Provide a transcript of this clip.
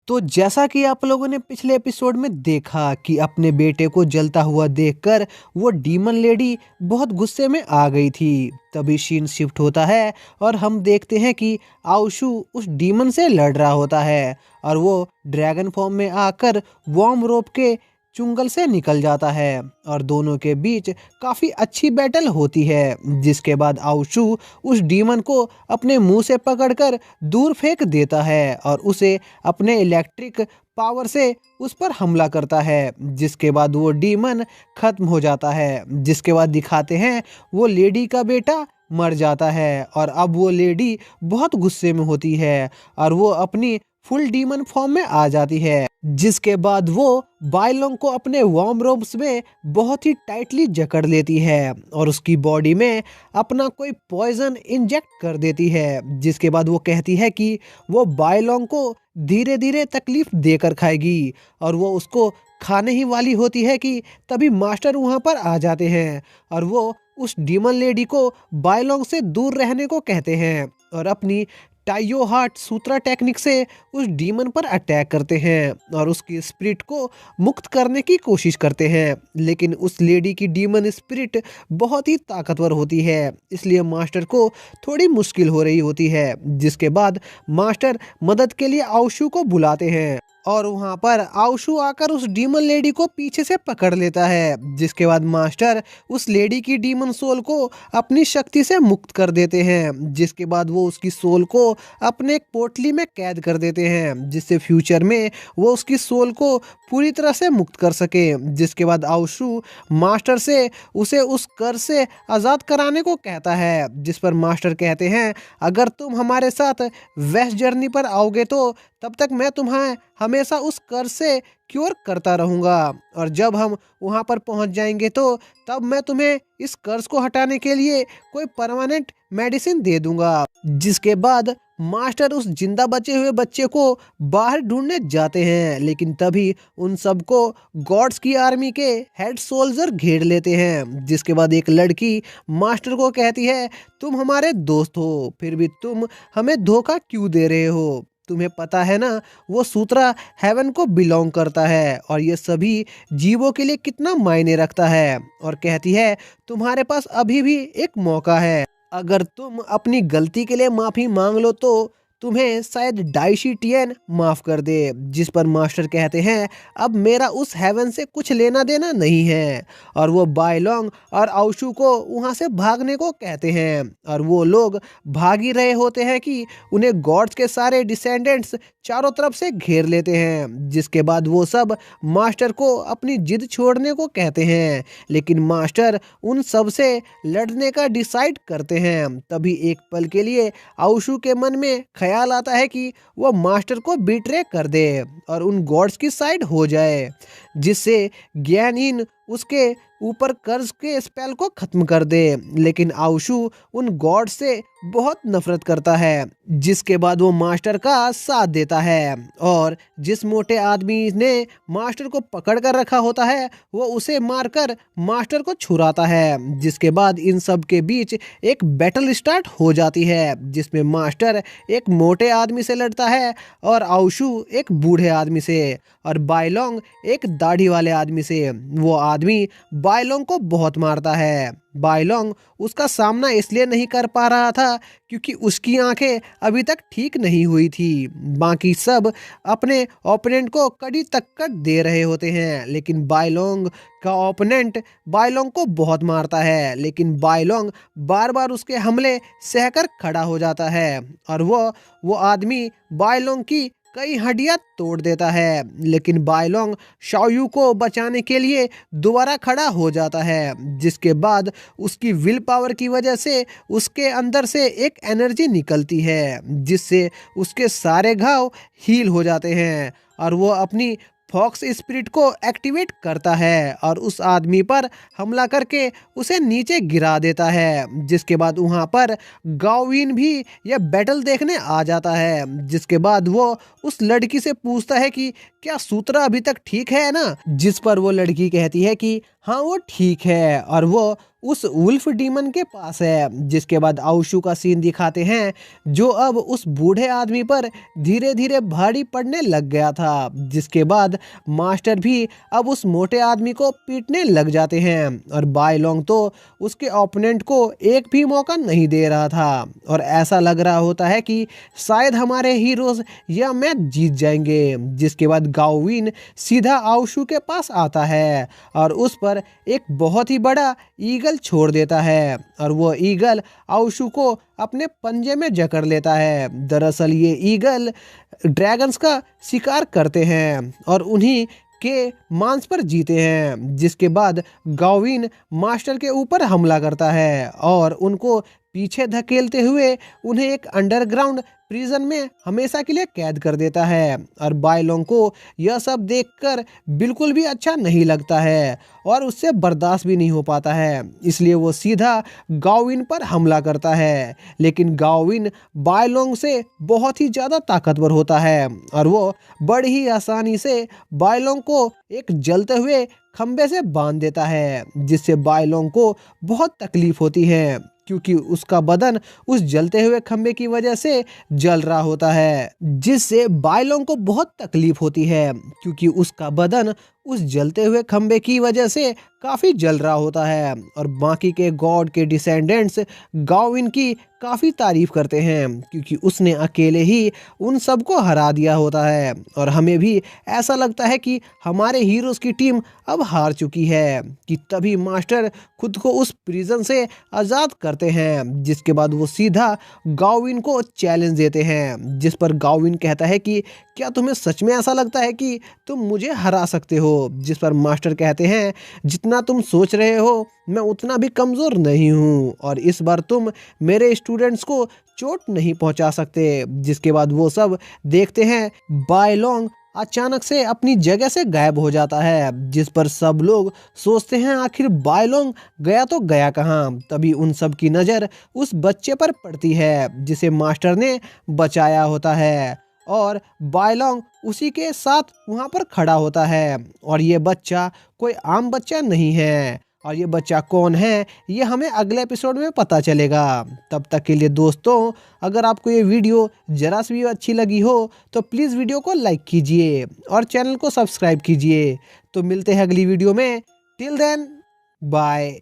तो जैसा कि आप लोगों ने पिछले एपिसोड में देखा कि अपने बेटे को जलता हुआ देखकर वो डीमन लेडी बहुत गुस्से में आ गई थी। तभी सीन शिफ्ट होता है और हम देखते हैं कि आउशु उस डीमन से लड़ रहा होता है और वो ड्रैगन फॉर्म में आकर वॉर्म रोप के चुंगल से निकल जाता है और दोनों के बीच काफी अच्छी बैटल होती है, जिसके बाद आउशु उस डीमन को अपने मुंह से पकड़कर दूर फेंक देता है और उसे अपने इलेक्ट्रिक पावर से उस पर हमला करता है, जिसके बाद वो डीमन खत्म हो जाता है। जिसके बाद दिखाते हैं वो लेडी का बेटा मर जाता है और अब वो लेडी बहुत गुस्से में होती है और वो अपनी फुल डीमन फॉर्म में आ जाती है। जिसके बाद वो बायलोंग को अपने वार्म रोब्स में बहुत ही टाइटली जकड़ लेती है और उसकी बॉडी में अपना कोई पॉइजन इंजेक्ट कर देती है। जिसके बाद वो कहती है कि वो बायलोंग को धीरे धीरे तकलीफ देकर खाएगी और वो उसको खाने ही वाली होती है कि तभी मास्टर वहाँ पर आ जाते हैं और वो उस डीमन लेडी को बायलोंग से दूर रहने को कहते हैं और अपनी टाइयो हार्ट सूत्रा टेक्निक से उस डीमन पर अटैक करते हैं और उसकी स्पिरिट को मुक्त करने की कोशिश करते हैं। लेकिन उस लेडी की डीमन स्पिरिट बहुत ही ताकतवर होती है, इसलिए मास्टर को थोड़ी मुश्किल हो रही होती है। जिसके बाद मास्टर मदद के लिए आउशु को बुलाते हैं और वहाँ पर आउशु आकर उस डीमन लेडी को पीछे से पकड़ लेता है। जिसके बाद मास्टर उस लेडी की डीमन सोल को अपनी शक्ति से मुक्त कर देते हैं। जिसके बाद वो उसकी सोल को अपने एक पोटली में कैद कर देते हैं, जिससे फ्यूचर में वो उसकी सोल को पूरी तरह से मुक्त कर सके। जिसके बाद आउशु मास्टर से उसे उस कर्ज से आज़ाद कराने को कहता है, जिस पर मास्टर कहते हैं अगर तुम हमारे साथ वेस्ट जर्नी पर आओगे तो तब तक मैं तुम्हें हमेशा उस कर्ज से क्योर करता रहूँगा और जब हम वहाँ पर पहुँच जाएंगे तो तब मैं तुम्हें इस कर्ज को हटाने के लिए कोई परमानेंट मेडिसिन दे दूंगा। जिसके बाद मास्टर उस जिंदा बचे हुए बच्चे को बाहर ढूंढने जाते हैं, लेकिन तभी उन सबको गॉड्स की आर्मी के हेड सोल्जर घेर लेते हैं। जिसके बाद एक लड़की मास्टर को कहती है तुम हमारे दोस्त हो फिर भी तुम हमें धोखा क्यों दे रहे हो, तुम्हें पता है ना वो सूत्रा हेवन को बिलोंग करता है और ये सभी जीवों के लिए कितना मायने रखता है। और कहती है तुम्हारे पास अभी भी एक मौका है, अगर तुम अपनी गलती के लिए माफ़ी मांग लो तो तुम्हें शायद डाइशी टियन माफ़ कर दे। जिस पर मास्टर कहते हैं अब मेरा उस हेवन से कुछ लेना देना नहीं है और वो बायलोंग और आउशु को वहाँ से भागने को कहते हैं और वो लोग भाग ही रहे होते हैं कि उन्हें गॉड्स के सारे डिसेंडेंट्स चारों तरफ से घेर लेते हैं। जिसके बाद वो सब मास्टर को अपनी जिद छोड़ने को कहते हैं, लेकिन मास्टर उन सब से लड़ने का डिसाइड करते हैं। तभी एक पल के लिए आउशु के मन में ख्याल आता है कि वो मास्टर को बिट्रे कर दे और उन गॉड्स की साइड हो जाए, जिससे ज्ञानहीन उसके ऊपर कर्ज के स्पेल को खत्म कर दे। लेकिन आउशु उन गॉड से बहुत नफरत करता है। जिसके बाद वो मास्टर का साथ देता है और जिस मोटे आदमी ने मास्टर को पकड़ कर रखा होता है वो उसे मारकर मास्टर को छुड़ाता है। जिसके बाद इन सब के बीच एक बैटल स्टार्ट हो जाती है, जिसमें मास्टर एक मोटे आदमी से लड़ता है और आउशु एक बूढ़े आदमी से और बायलोंग एक दाढ़ी वाले आदमी से। वो आदमी बायलोंग को बहुत मारता है। बायलोंग उसका सामना इसलिए नहीं कर पा रहा था क्योंकि उसकी आंखें अभी तक ठीक नहीं हुई थी। बाकी सब अपने ओपोनेंट को कड़ी टक्कर दे रहे होते हैं, लेकिन बायलोंग का ओपोनेंट बायलोंग को बहुत मारता है, लेकिन बायलोंग बार बार उसके हमले सहकर खड़ा हो जाता है और वो आदमी बायलोंग की कई हड्डियां तोड़ देता है। लेकिन बायलोंग शाओयू को बचाने के लिए दोबारा खड़ा हो जाता है। जिसके बाद उसकी विल पावर की वजह से उसके अंदर से एक एनर्जी निकलती है, जिससे उसके सारे घाव हील हो जाते हैं और वो अपनी फॉक्स स्पिरिट को एक्टिवेट करता है और उस आदमी पर हमला करके उसे नीचे गिरा देता है। जिसके बाद वहाँ पर गाविन भी यह बैटल देखने आ जाता है। जिसके बाद वो उस लड़की से पूछता है कि क्या सूत्रा अभी तक ठीक है ना, जिस पर वो लड़की कहती है कि हाँ वो ठीक है और वो उस वुल्फ डीमन के पास है। जिसके बाद आउशु का सीन दिखाते हैं जो अब उस बूढ़े आदमी पर धीरे धीरे भारी पड़ने लग गया था। जिसके बाद मास्टर भी अब उस मोटे आदमी को पीटने लग जाते हैं और बाय लोंग तो उसके ओपोनेंट को एक भी मौका नहीं दे रहा था और ऐसा लग रहा होता है कि शायद हमारे हीरोज यह मैच जीत जाएंगे। जिसके बाद गाओविन सीधा आउशु के पास आता है और उस पर एक बहुत ही बड़ा ईगल छोड़ देता है और वो ईगल आउशु को अपने पंजे में जकड़ लेता है। दरअसल ये ईगल ड्रैगन्स का शिकार करते हैं और उन्हीं के मांस पर जीते हैं। जिसके बाद गाओविन मास्टर के ऊपर हमला करता है और उनको पीछे धकेलते हुए उन्हें एक अंडरग्राउंड प्रिजन में हमेशा के लिए कैद कर देता है और बाय लोंग को यह सब देखकर बिल्कुल भी अच्छा नहीं लगता है और उससे बर्दाश्त भी नहीं हो पाता है। इसलिए वो सीधा गाओविन पर हमला करता है, लेकिन गाओविन बाय लोंग से बहुत ही ज़्यादा ताकतवर होता है और वो बड़ी ही आसानी से बाय लोंग को एक जलते हुए खंबे से बांध देता है, जिससे बाय लोंग को बहुत तकलीफ होती है क्योंकि उसका बदन उस जलते हुए खंबे की वजह से जल रहा होता है। जिससे बाय लोंग को बहुत तकलीफ होती है क्योंकि उसका बदन उस जलते हुए खंबे की वजह से काफ़ी जल रहा होता है और बाकी के गॉड के डिसेंडेंट्स गाओविन की काफ़ी तारीफ करते हैं क्योंकि उसने अकेले ही उन सबको हरा दिया होता है और हमें भी ऐसा लगता है कि हमारे हीरोज़ की टीम अब हार चुकी है कि तभी मास्टर खुद को उस प्रिजन से आज़ाद करते हैं। जिसके बाद वो सीधा गाओविन को चैलेंज देते हैं, जिस पर गाओविन कहता है कि क्या तुम्हें सच में ऐसा लगता है कि तुम मुझे हरा सकते हो। जिस पर मास्टर कहते हैं जितना तुम सोच रहे हो मैं उतना भी कमज़ोर नहीं हूँ और इस बार तुम मेरे स्टूडेंट्स को चोट नहीं पहुँचा सकते। जिसके बाद वो सब देखते हैं बाय लोंग अचानक से अपनी जगह से गायब हो जाता है, जिस पर सब लोग सोचते हैं आखिर बाय लोंग गया तो गया कहाँ। तभी उन सब की नज़र उस बच्चे पर पड़ती है जिसे मास्टर ने बचाया होता है और बाय लोंग उसी के साथ वहाँ पर खड़ा होता है और ये बच्चा कोई आम बच्चा नहीं है और ये बच्चा कौन है ये हमें अगले एपिसोड में पता चलेगा। तब तक के लिए दोस्तों, अगर आपको ये वीडियो जरा सी भी अच्छी लगी हो तो प्लीज़ वीडियो को लाइक कीजिए और चैनल को सब्सक्राइब कीजिए। तो मिलते हैं अगली वीडियो में। Till then bye.